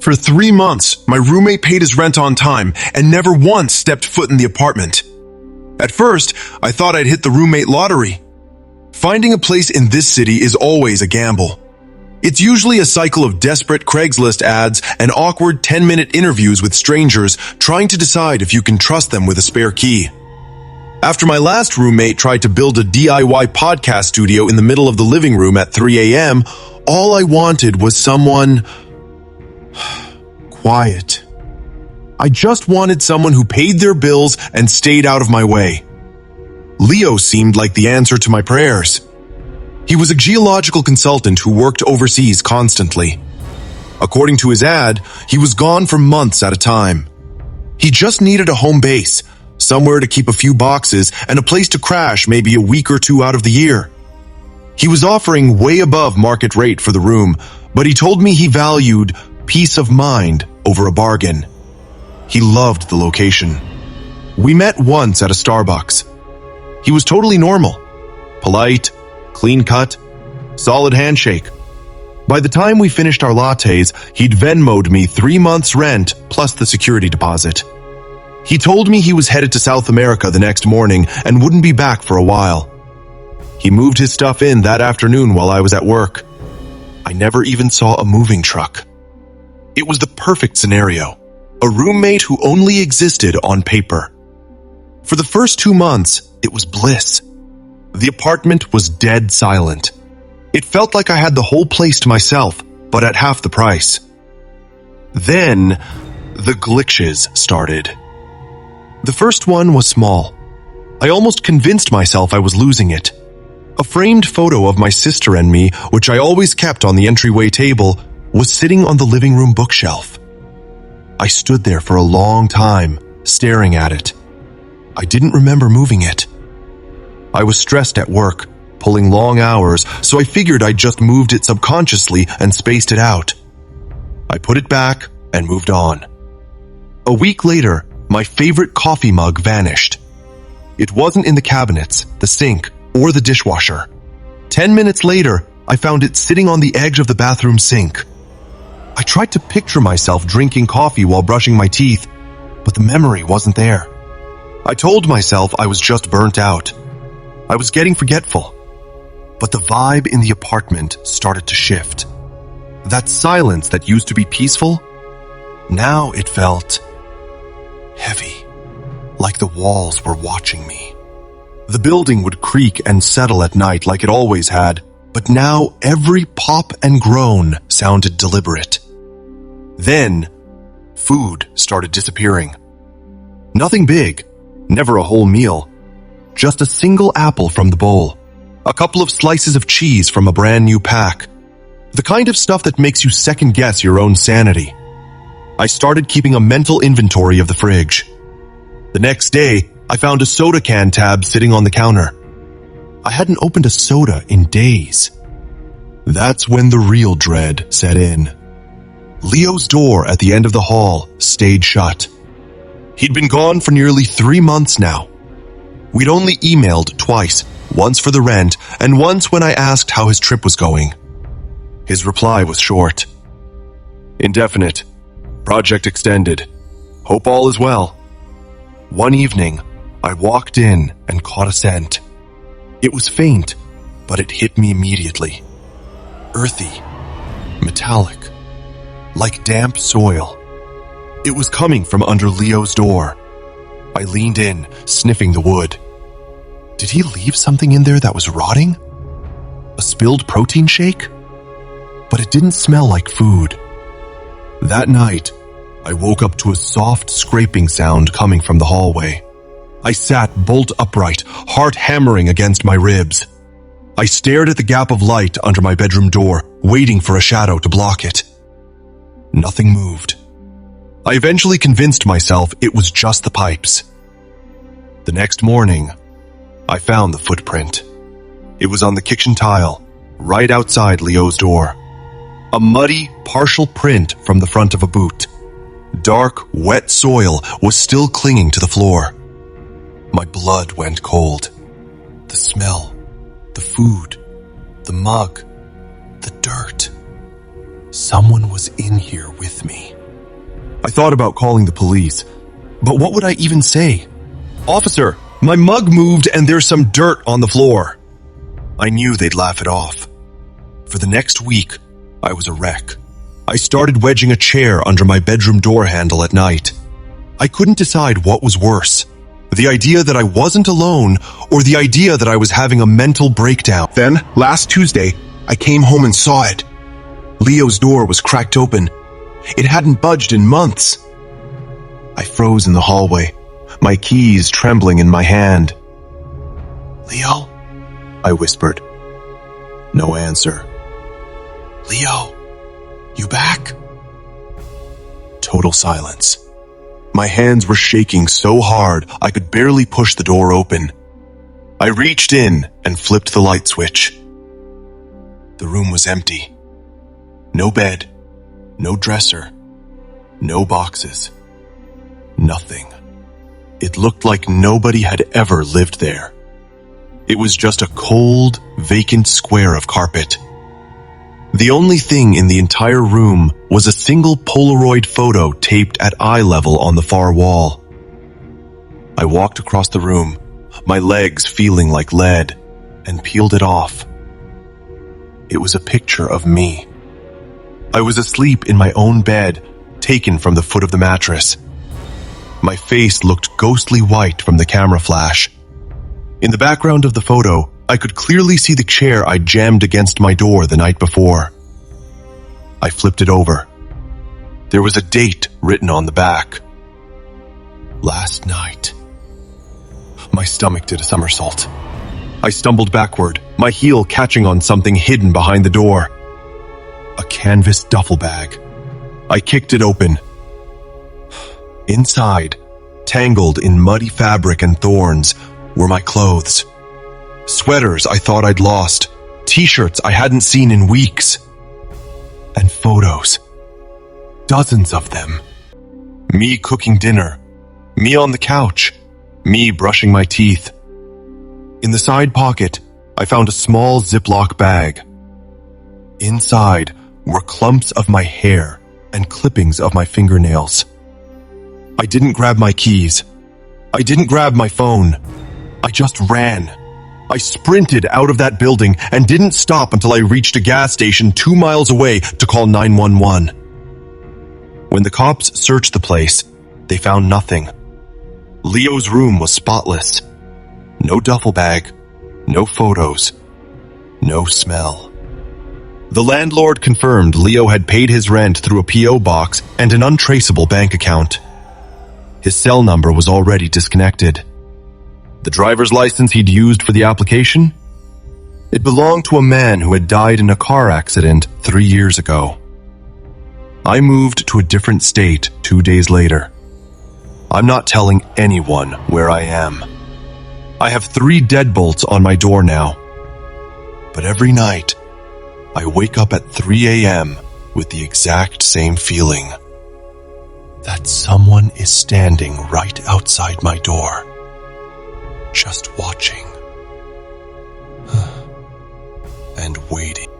For 3 months, my roommate paid his rent on time and never once stepped foot in the apartment. At first, I thought I'd hit the roommate lottery. Finding a place in this city is always a gamble. It's usually a cycle of desperate Craigslist ads and awkward 10-minute interviews with strangers trying to decide if you can trust them with a spare key. After my last roommate tried to build a DIY podcast studio in the middle of the living room at 3 a.m., all I wanted was someone quiet. I just wanted someone who paid their bills and stayed out of my way. Leo seemed like the answer to my prayers. He was a geological consultant who worked overseas constantly. According to his ad, he was gone for months at a time. He just needed a home base, somewhere to keep a few boxes, and a place to crash maybe a week or two out of the year. He was offering way above market rate for the room, but he told me he valued peace of mind over a bargain. He loved the location. We met once at a Starbucks. He was totally normal. Polite, clean-cut, solid handshake. By the time we finished our lattes, he'd Venmo'd me 3 months' rent plus the security deposit. He told me he was headed to South America the next morning and wouldn't be back for a while. He moved his stuff in that afternoon while I was at work. I never even saw a moving truck. It was the perfect scenario. A roommate who only existed on paper. For the first 2 months, it was bliss. The apartment was dead silent. It felt like I had the whole place to myself, but at half the price. Then, the glitches started. The first one was small. I almost convinced myself I was losing it. A framed photo of my sister and me, which I always kept on the entryway table, was sitting on the living room bookshelf. I stood there for a long time, staring at it. I didn't remember moving it. I was stressed at work, pulling long hours, so I figured I'd just moved it subconsciously and spaced it out. I put it back and moved on. A week later, my favorite coffee mug vanished. It wasn't in the cabinets, the sink, or the dishwasher. 10 minutes later, I found it sitting on the edge of the bathroom sink. I tried to picture myself drinking coffee while brushing my teeth, but the memory wasn't there. I told myself I was just burnt out. I was getting forgetful. But the vibe in the apartment started to shift. That silence that used to be peaceful, now it felt heavy, like the walls were watching me. The building would creak and settle at night like it always had, but now every pop and groan sounded deliberate. Then, food started disappearing. Nothing big, never a whole meal, just a single apple from the bowl, a couple of slices of cheese from a brand new pack, the kind of stuff that makes you second-guess your own sanity. I started keeping a mental inventory of the fridge. The next day, I found a soda can tab sitting on the counter. I hadn't opened a soda in days. That's when the real dread set in. Leo's door at the end of the hall stayed shut. He'd been gone for nearly 3 months now. We'd only emailed twice, once for the rent and once when I asked how his trip was going. His reply was short. Indefinite. Project extended. Hope all is well. One evening, I walked in and caught a scent. It was faint, but it hit me immediately. Earthy, metallic, like damp soil. It was coming from under Leo's door. I leaned in, sniffing the wood. Did he leave something in there that was rotting? A spilled protein shake? But it didn't smell like food. That night, I woke up to a soft scraping sound coming from the hallway. I sat bolt upright, heart hammering against my ribs. I stared at the gap of light under my bedroom door, waiting for a shadow to block it. Nothing moved. I eventually convinced myself it was just the pipes. The next morning, I found the footprint. It was on the kitchen tile, right outside Leo's door. A muddy, partial print from the front of a boot. Dark, wet soil was still clinging to the floor. My blood went cold. The smell, the food, the mug, the dirt. Someone was in here with me. I thought about calling the police, but what would I even say? "Officer, my mug moved and there's some dirt on the floor." I knew they'd laugh it off. For the next week, I was a wreck. I started wedging a chair under my bedroom door handle at night. I couldn't decide what was worse, the idea that I wasn't alone or the idea that I was having a mental breakdown. Then, last Tuesday, I came home and saw it. Leo's door was cracked open. It hadn't budged in months. I froze in the hallway, my keys trembling in my hand. "Leo?" I whispered. No answer. "Leo, you back?" Total silence. My hands were shaking so hard I could barely push the door open. I reached in and flipped the light switch. The room was empty. No bed, no dresser, no boxes. Nothing. It looked like nobody had ever lived there. It was just a cold, vacant square of carpet. The only thing in the entire room was a single Polaroid photo taped at eye level on the far wall. I walked across the room, my legs feeling like lead, and peeled it off. It was a picture of me. I was asleep in my own bed, taken from the foot of the mattress. My face looked ghostly white from the camera flash. In the background of the photo, I could clearly see the chair I jammed against my door the night before. I flipped it over. There was a date written on the back. Last night. My stomach did a somersault. I stumbled backward, my heel catching on something hidden behind the door. A canvas duffel bag. I kicked it open. Inside, tangled in muddy fabric and thorns, were my clothes. Sweaters I thought I'd lost, t-shirts I hadn't seen in weeks. And photos. Dozens of them. Me cooking dinner. Me on the couch. Me brushing my teeth. In the side pocket, I found a small Ziploc bag. Inside were clumps of my hair and clippings of my fingernails. I didn't grab my keys. I didn't grab my phone. I just ran. I sprinted out of that building and didn't stop until I reached a gas station 2 miles away to call 911. When the cops searched the place, they found nothing. Leo's room was spotless. No duffel bag, no photos, no smell. The landlord confirmed Leo had paid his rent through a P.O. box and an untraceable bank account. His cell number was already disconnected. The driver's license he'd used for the application? It belonged to a man who had died in a car accident 3 years ago. I moved to a different state 2 days later. I'm not telling anyone where I am. I have 3 deadbolts on my door now. But every night, I wake up at 3 a.m. with the exact same feeling. That someone is standing right outside my door. Just watching. And waiting.